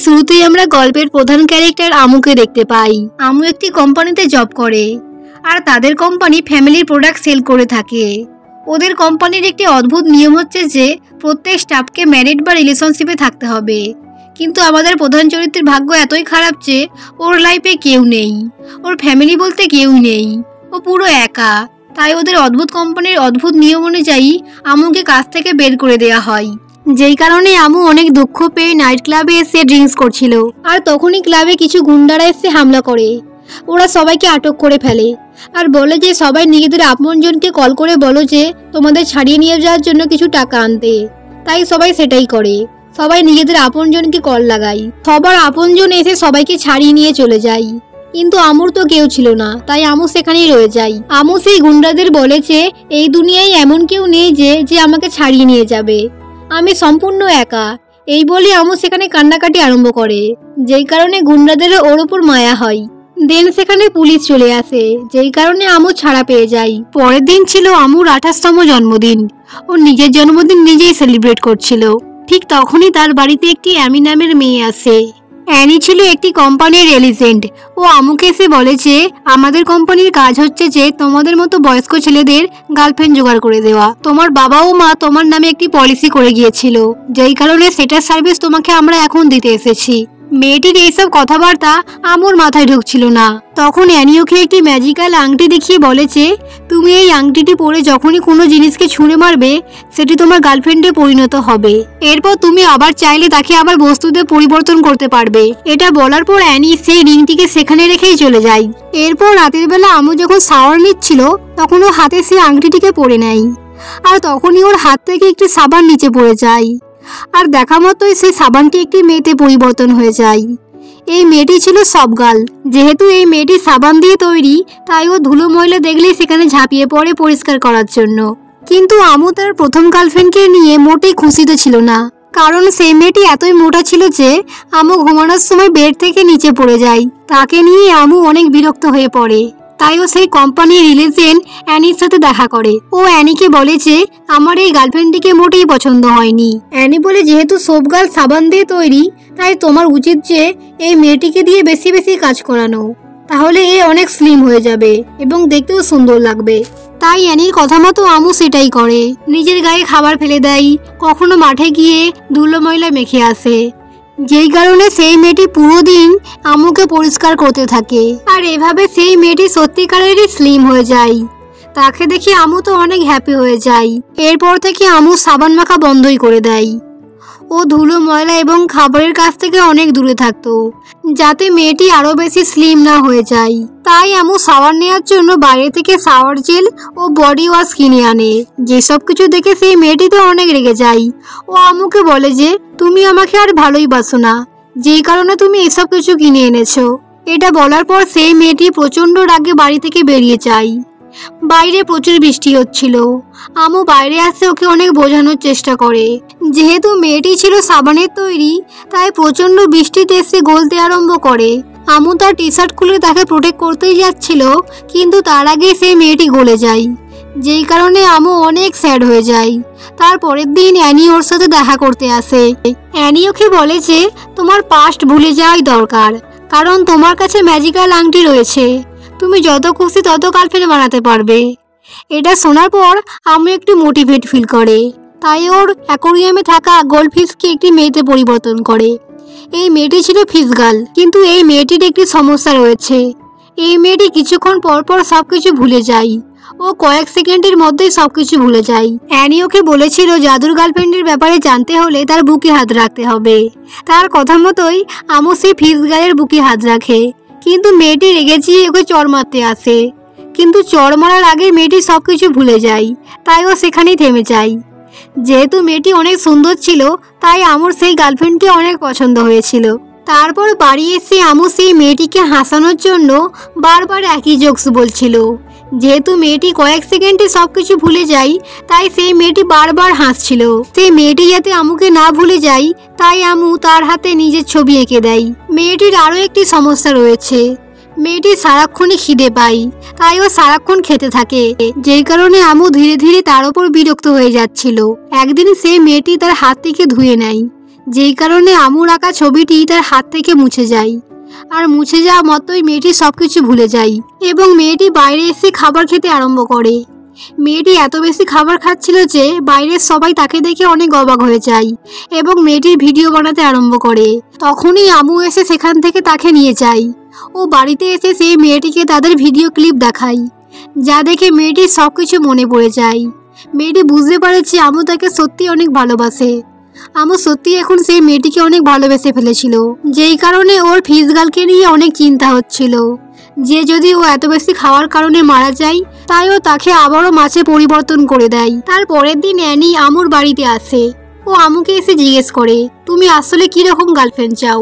শুরুতেই আমরা গল্পের প্রধান ক্যারেক্টার আমুকে দেখতে পাই। আমু একটি কোম্পানিতে জব করে, আর তাদের কোম্পানি ফ্যামিলির প্রোডাক্ট সেল করে থাকে। ওদের কোম্পানির একটি অদ্ভুত নিয়ম হচ্ছে যে প্রত্যেক স্টাফকে ম্যারিড বা রিলেশনশিপে থাকতে হবে। কিন্তু আমাদের প্রধান চরিত্রের ভাগ্য এতই খারাপ যে ওর লাইফে কেউ নেই, ওর ফ্যামিলি বলতে কেউ নেই, ও পুরো একা। তাই ওদের অদ্ভুত কোম্পানির অদ্ভুত নিয়ম অনুযায়ী আমুকে কাজ থেকে বের করে দেওয়া হয়, যেই কারণে আমু অনেক দুঃখ পেয়ে নাইট ক্লাবে এসে ড্রিঙ্কস করছিল। আর তখনই ক্লাবে কিছু গুন্ডারা এসে হামলা করে। ওরা সবাইকে আটক করে ফেলে আর বলে যে সবাই নিজেদের আপনজনকে কল করে বলো যে তোমাদের ছাড়িয়ে নিয়ে যাওয়ার জন্য কিছু টাকা আনতে। তাই সবাই সেটাই করে, সবাই নিজেদের আপনজনকে কল লাগায়। সবার আপনজন এসে সবাইকে ছাড়িয়ে নিয়ে চলে যায়, কিন্তু আমুর তো কেউ ছিল না, তাই আমু সেখানেই রয়ে যায়। আমু সেই গুন্ডাদের বলেছে এই দুনিয়ায় এমন কেউ নেই যে যে আমাকে ছাড়িয়ে নিয়ে যাবে, আমি সম্পূর্ণ একা। এই বলে আমু সেখানে কান্নাকাটি আরম্ভ করে, যেই কারণে গুন্ডাদের ওর উপর মায়া হয়। দেন সেখানে পুলিশ চলে আসে, যেই কারণে আমু ছাড়া পেয়ে যায়। পরের দিন ছিল আমুর 28তম জন্মদিন। ও নিজের জন্মদিন নিজেই সেলিব্রেট করছিল। ঠিক তখনই তার বাড়িতে একটি অ্যামি নামের মেয়ে আসে। অ্যানি ছিল একটি কোম্পানির এলিজেন্ট। ও আমুকে এসে বলে যে আমাদের কোম্পানির কাজ হচ্ছে যে তোমাদের মতো বয়স্ক ছেলেদের গার্লফ্রেন্ড জোগাড় করে দেওয়া। তোমার বাবা ও মা তোমার নামে একটি পলিসি করে গিয়েছিল, যেই কারণে সেটার সার্ভিস তোমাকে আমরা এখন দিতে এসেছি। মেয়েটির এইসব কথাবার্তা আমুর মাথায় ঢুকছিল না। তখন অ্যানি ওকে একটি ম্যাজিক্যাল আংটি দেখিয়ে বলেছে তুমি এই আংটিটি পরে যখনই কোনো জিনিসকে ছুঁড়ে মারবে সেটি তোমার গার্লফ্রেন্ডে পরিণত হবে। এরপর তুমি আবার চাইলে তাকে আবার বস্তুতে পরিবর্তন করতে পারবে। এটা বলার পর অ্যানি সেই রিংটিকে সেখানে রেখেই চলে যায়। এরপর রাতের বেলা আমু যখন শাওয়ার নিচ্ছিল তখন ও হাতে সেই আংটিটিকে পরে নেয়, আর তখনই ওর হাত থেকে একটি সাবান নিচে পড়ে যায়। আর দেখা মতোই সেই সাবানটি একটি মেয়েতে পরিবর্তন হয়ে যায়। এই মেয়েটি ছিল সবগাল। যেহেতু এই মেয়েটি সাবান দিয়ে তৈরি, তাই ও ধুলো ময়লা দেখলেই সেখানে ঝাঁপিয়ে পড়ে পরিষ্কার করার জন্য। কিন্তু আমু তার প্রথম গার্লফ্রেন্ডকে নিয়ে মোটেই খুশিতে ছিল না, কারণ সেই মেয়েটি এতই মোটা ছিল যে আমু ঘুমানোর সময় বেড থেকে নিচে পড়ে যায়। তাকে নিয়ে আমু অনেক বিরক্ত হয়ে পড়ে। তাই ও সেই কোম্পানির রিলেজেন্ট অ্যানির সাথে দেখা করে। ও অ্যানিকে বলে যে আমার এই গার্লফ্রেন্ডটিকে মোটেই পছন্দ হয়নি। অ্যানি বলে যেহেতু সব গার্ল সাবান দিয়ে তৈরি, তাই তোমার উচিত যে এই মেয়েটিকে দিয়ে বেশি বেশি কাজ করানো, তাহলে এ অনেক স্লিম হয়ে যাবে এবং দেখতেও সুন্দর লাগবে। তাই অ্যানির কথা মতো আমু সেটাই করে। নিজের গায়ে খাবার ফেলে দেয়, কখনো মাঠে গিয়ে ধুলো ময়লা মেখে আসে, যেই কারণে সেই মেয়েটি পুরো দিন আমুকে পরিষ্কার করতে থাকে। আর এভাবে সেই মেয়েটি সত্যিকারেরই স্লিম হয়ে যায়। তাকে দেখে আমু তো অনেক হ্যাপি হয়ে যায়। এরপর থেকে আমু সাবান মাখা বন্ধই করে দেয়। ও ধুলো ময়লা এবং খাবারের কাছ থেকে অনেক দূরে থাকতো, যাতে মেয়েটি আরো বেশি স্লিম না হয়ে যায়। তাই আমু শাওয়ার নেওয়ার জন্য বাইরে থেকে শাওয়ার জেল ও বডি ওয়াশ কিনে আনে। যেসব কিছু দেখে সেই মেয়েটি তো অনেক রেগে যায়। ও আমুকে বলে যে তুমি আমাকে আর ভালোই বাসো না, যেই কারণে তুমি এসব কিছু কিনে এনেছো। এটা বলার পর সেই মেয়েটি প্রচন্ড রাগে বাড়ি থেকে বেরিয়ে যায়। বাইরে প্রচুর বৃষ্টি হচ্ছিল। আমু বাইরে আসতে ওকে অনেক বোঝানোর চেষ্টা করে। যেহেতু মেয়েটি ছিল সাবানের তৈরি, তাই প্রচন্ড বৃষ্টিতে এসে গলতে আরম্ভ করে। আমু তার টি শার্ট খুলে তাকে প্রোটেক্ট করতেই যাচ্ছিল, কিন্তু তার আগে সেই মেয়েটি গলে যায়, যেই কারণে আমু অনেক স্যাড হয়ে যায়। তারপরের দিন অ্যানি ওর সাথে দেখা করতে আসে। অ্যানি ওকে বলে যে তোমার পাস্ট ভুলে যাওয়াই দরকার, কারণ তোমার কাছে ম্যাজিক্যাল আংটি রয়েছে, তুমি যত খুশি তত গার্লফ্রেন্ড বানাতে পারবে। এটা শোনার পর আমু একটু মোটিভেট ফিল করে, তাই ওর অ্যাকোরিয়ামে থাকা গোল্ডফিশকে একটি মেয়েতে পরিবর্তন করে। এই মেয়েটি ছিল ফিশ গার্ল, কিন্তু এই মেয়েটির একটি সমস্যা রয়েছে। এই মেয়েটি কিছুক্ষণ পর পর সবকিছু ভুলে যায়। ও কয়েক সেকেন্ডের মধ্যেই সবকিছু ভুলে যায়। অ্যানি ওকে বলেছিল জাদুর গার্লফ্রেন্ডের ব্যাপারে জানতে হলে তার বুকে হাত রাখতে হবে। তার কথা মতোই আমু সেই ফিশ গার্লের বুকে হাত রাখে, কিন্তু মেয়েটি রেগে গিয়ে ওকে চড় মারতে আসে। কিন্তু চড় মারার আগে মেয়েটি সবকিছু ভুলে যায়, তাই ও সেখানেই থেমে যায়। যেহেতু মেয়েটি অনেক সুন্দর ছিল, তাই আমুর সেই গার্লফ্রেন্ডকে অনেক পছন্দ হয়েছিল। তারপর বাড়ি এসে আমু সেই মেয়েটিকে হাসানোর জন্য বারবার একই জোকস বলছিল। যেহেতু মেয়েটি কয়েক সেকেন্ডে সবকিছু ভুলে যায়, তাই সেই মেয়েটি বারবার হাসছিল। সেই মেয়েটি যাতে আমুকে না ভুলে যায়, তাই আমু তার হাতে নিজের ছবি এঁকে দেয়। মেয়েটির আরো একটি সমস্যা রয়েছে, মেয়েটি সারাক্ষণই খিদে পায়, তাই ও সারাক্ষণ খেতে থাকে, যেই কারণে আমু ধীরে ধীরে তার উপর বিরক্ত হয়ে যাচ্ছিল। একদিন সেই মেয়েটি তার হাত থেকে ধুয়ে নেয়, যেই কারণে আমুর আঁকা ছবিটি তার হাত থেকে মুছে যায়। আর মুছে যাওয়া মতোই মেয়েটি সবকিছু ভুলে যায় এবং মেয়েটি বাইরে এসে খাবার খেতে আরম্ভ করে। মেয়েটি এত বেশি খাবার খাচ্ছিল যে বাইরের সবাই তাকে দেখে অনেক অবাক হয়ে যায় এবং মেয়েটির ভিডিও বানাতে আরম্ভ করে। তখনই আমু এসে সেখান থেকে তাকে নিয়ে যায়। ও বাড়িতে এসে সেই মেয়েটিকে তাদের ভিডিও ক্লিপ দেখায়, যা দেখে মেয়েটির সবকিছু মনে পড়ে যায়। মেয়েটি বুঝতে পারে যে আমু তাকে সত্যি অনেক ভালোবাসে। আমু সত্যি এখন সেই মেয়েটিকে অনেক ভালোবেসে ফেলেছিল, যেই কারণে ওর ফিস গার্লকে নিয়ে অনেক চিন্তা হচ্ছিল যে যদি ও এত বেশি খাওয়ার কারণে মারা যায়, তাই ও তাকে আবারও মাছে পরিবর্তন করে দেয়। তার পরের দিন অ্যানি আমুর বাড়িতে আসে। ও আমুকে এসে জিজ্ঞেস করে, তুমি আসলে কিরকম গার্লফ্রেন্ড চাও?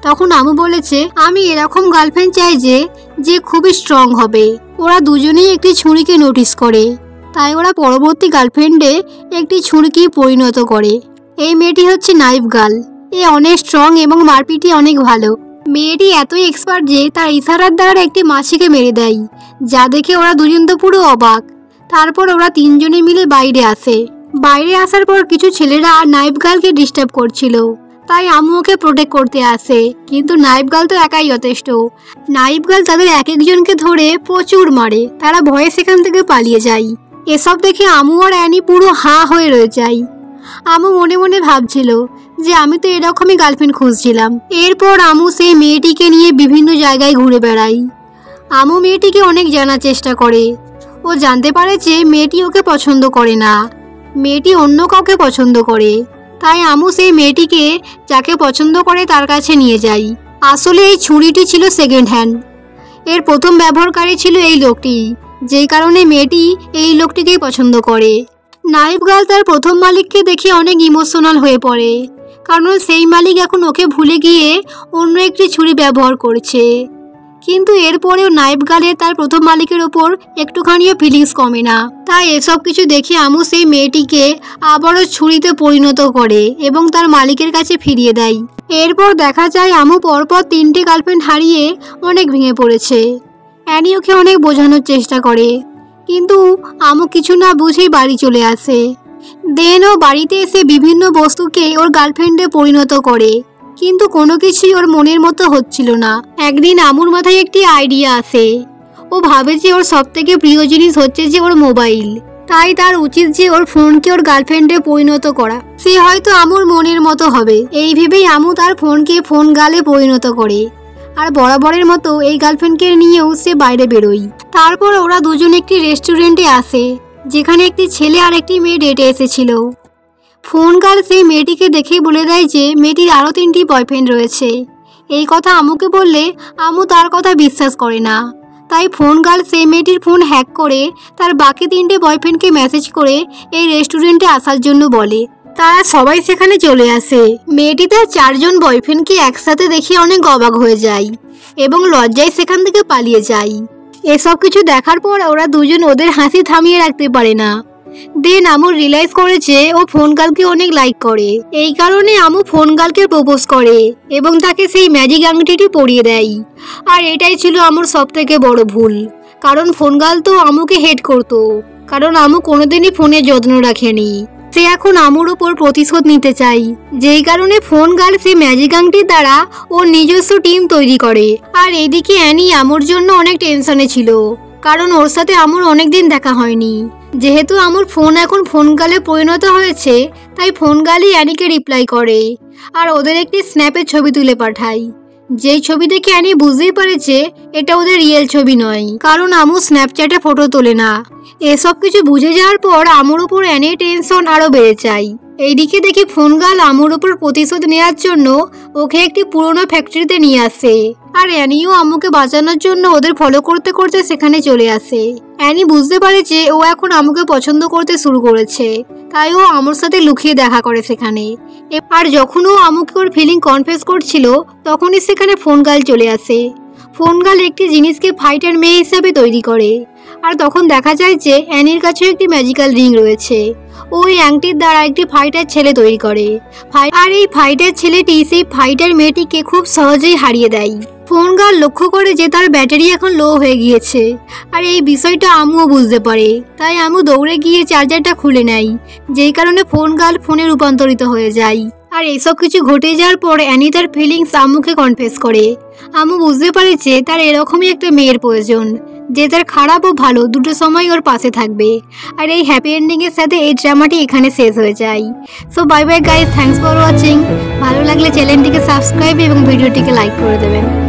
তখন আমু বলেছে, আমি এরকম গার্লফ্রেন্ড চাই যে খুবই স্ট্রং হবে। ওরা দুজনেই একটি ছুরিকে নোটিস করে, তাই ওরা পরবর্তী গার্লফ্রেন্ডে একটি ছুরিকে পরিণত করে। এই মেয়েটি হচ্ছে নাইফ গার্ল। এ অনেক স্ট্রং এবং মারপিটি অনেক ভালো। মেয়েটি এতই এক্সপার্ট যে তার ইশারার দ্বারা একটি মাছিকে মেরে দেয়, যা দেখে ওরা দুজন তো পুরো অবাক। তারপর ওরা তিনজনে মিলে বাইরে আসে। বাইরে আসার পর কিছু ছেলেরা নাইফ গার্লকে ডিস্টার্ব করছিল, তাই আমু ওকে প্রোটেক্ট করতে আসে। কিন্তু নাইফ গার্ল তো একাই যথেষ্ট। নাইফ গার্ল তাদের এক একজনকে ধরে প্রচুর মারে। তারা ভয়ে সেখান থেকে পালিয়ে যায়। এসব দেখে আমু আর অ্যানি পুরো হাঁ হয়ে রয়ে যায়। আমু মনে মনে ভাবছিল যে আমি তো এরকমই গার্লফ্রেন্ড খুঁজছিলাম। এরপর আমু সেই মেয়েটিকে নিয়ে বিভিন্ন জায়গায় ঘুরে বেড়ায়। আমু মেয়েটিকে অনেক জানার চেষ্টা করে। ও জানতে পারে যে মেয়েটি ওকে পছন্দ করে না, মেয়েটি অন্য কাউকে পছন্দ করে। তাই আমু সেই মেয়েটিকে যাকে পছন্দ করে তার কাছে নিয়ে যায়। আসলে এই ছুরিটি ছিল সেকেন্ড হ্যান্ড। এর প্রথম ব্যবহারকারী ছিল এই লোকটি, যেই কারণে মেয়েটি এই লোকটিকেই পছন্দ করে। নাইফ গার্ল তার প্রথম মালিককে দেখে অনেক ইমোশনাল হয়ে পড়ে, কারণ সেই মালিক এখন ওকে ভুলে গিয়ে অন্য একটি ছুরি ব্যবহার করছে। কিন্তু এরপরেও নাইফ গার্লের তার প্রথম মালিকের ওপর একটুখানিও ফিলিংস কমে না। তাই এসব কিছু দেখে আমু সেই মেয়েটিকে আবারও ছুরিতে পরিণত করে এবং তার মালিকের কাছে ফিরিয়ে দেয়। এরপর দেখা যায় আমু পরপর 3টে গার্লফ্রেন্ড হারিয়ে অনেক ভেঙে পড়েছে। অ্যানি ওকে অনেক বোঝানোর চেষ্টা করে, কিন্তু আমু কিছু না বুঝেই বাড়ি চলে আসে। দেন ও বাড়িতে এসে বিভিন্ন বস্তুকে ওর গার্লফ্রেন্ডে পরিণত করে, কিন্তু কোনো কিছুই ওর মনের মতো হচ্ছিল না। একদিন আমুর মাথায় একটি আইডিয়া আসে। ও ভাবে যে ওর সবথেকে প্রিয় জিনিস হচ্ছে যে ওর মোবাইল, তাই তার উচিত যে ওর ফোনকে ওর গার্লফ্রেন্ডে পরিণত করা। সে হয়তো আমুর মনের মতো হবে, এই ভেবেই আমু তার ফোনকে ফোন গার্লে পরিণত করে। আর বরাবরের মতো এই গার্লফ্রেন্ডকে নিয়েও সে বাইরে বেরোয়। তারপর ওরা দুজন একটি রেস্টুরেন্টে আসে, যেখানে একটি ছেলে আর একটি মেয়ে ডেটে এসেছিল। ফোন গার্ল সেই মেয়েটিকে দেখেই বলে দেয় যে মেয়েটির আরও 3টি বয়ফ্রেন্ড রয়েছে। এই কথা আমুকে বললে আমু তার কথা বিশ্বাস করে না। তাই ফোন গার্ল সেই মেয়েটির ফোন হ্যাক করে তার বাকি 3টে বয়ফ্রেন্ডকে মেসেজ করে এই রেস্টুরেন্টে আসার জন্য বলে। তারা সবাই সেখানে চলে আসে। মেয়েটি তার 4জন বয়ফ্রেন্ডকে একসাথে দেখে অনেক অবাক হয়ে যায় এবং লজ্জায় সেখান থেকে পালিয়ে যায়। এসব কিছু দেখার পর ওরা দুজন ওদের হাসি থামিয়ে রাখতে পারে না। দেন আমু রিয়েলাইজ করে যে ও ফোন গার্লকে অনেক লাইক করে। এই কারণে আমু ফোন গার্লকে প্রপোজ করে এবং তাকে সেই ম্যাজিক আংটিটি পরিয়ে দেয়। আর এটাই ছিল আমুর সবথেকে বড় ভুল, কারণ ফোন গার্ল তো আমুকে হেট করতো, কারণ আমু কোনোদিনই ফোনের যত্ন রাখেনি। সে এখন আমুর উপর প্রতিশোধ নিতে চাই, যেই কারণে ফোন গার্ল সেই ম্যাজিক আংটির দ্বারা ওর নিজস্ব টিম তৈরি করে। আর এদিকে অ্যানি আমুর জন্য অনেক টেনশনে ছিল, কারণ ওর সাথে আমুর অনেকদিন দেখা হয়নি। যেহেতু আমুর ফোন এখন ফোন গার্লে পরিণত হয়েছে, তাই ফোন গার্লই অ্যানিকে রিপ্লাই করে আর ওদের একটি স্ন্যাপের ছবি তুলে পাঠায়। যেই ছবি দেখে অ্যানি বুঝতেই পারে যে এটা ওদের রিয়েল ছবি নয়, কারণ আমু স্ন্যাপচ্যাটে ফটো তোলে না। এসব কিছু বুঝে যাওয়ার পর আমুর উপর অ্যানির টেনশন আরও বেড়ে যায়। এইদিকে দেখি ফোন গার্ল আমুর উপর প্রতিশোধ নেওয়ার জন্য ওকে একটি পুরোনো ফ্যাক্টরিতে নিয়ে আসে। আর অ্যানিও আমুকে বাঁচানোর জন্য ওদের ফলো করতে করতে সেখানে চলে আসে। অ্যানি বুঝতে পারে যে ও এখন আমুকে পছন্দ করতে শুরু করেছে, তাই ও আমুর সাথে লুকিয়ে দেখা করে সেখানে। আর যখন ও আমুকে ওর ফিলিং কনফেস করছিল, তখনই সেখানে ফোন গার্ল চলে আসে। ফোন গার্ল একটি জিনিসকে ফাইটার মেয়ে হিসাবে তৈরি করে। আর তখন দেখা যায় যে অ্যানির কাছেও একটি ম্যাজিক্যাল রিং রয়েছে। ওই আংটির দ্বারা একটি ফাইটার ছেলে তৈরি করে। আর এই ফাইটার ছেলেটি সেই ফাইটার মেয়েটিকে খুব সহজেই হারিয়ে দেয়। ফোন গার্ল লক্ষ্য করে যে তার ব্যাটারি এখন লো হয়ে গিয়েছে, আর এই বিষয়টা আমুও বুঝতে পারে। তাই আমু দৌড়ে গিয়ে চার্জারটা খুলে নেয়, যেই কারণে ফোন গার্ল ফোনে রূপান্তরিত হয়ে যায়। আর এইসব কিছু ঘটে যাওয়ার পর অ্যানি তার ফিলিংস আম্মুকে কনফেস করে। আম্মু বুঝতে পারে যে তার এরকমই একটা মেয়ের প্রয়োজন, যে তার খারাপ ও ভালো দুটো সময় ওর পাশে থাকবে। আর এই হ্যাপি এন্ডিংয়ের সাথে এই ড্রামাটি এখানে শেষ হয়ে যায়। So bye bye guys, thanks for watching. ভালো লাগলে চ্যানেলটিকে সাবস্ক্রাইব এবং ভিডিওটিকে লাইক করে দেবেন।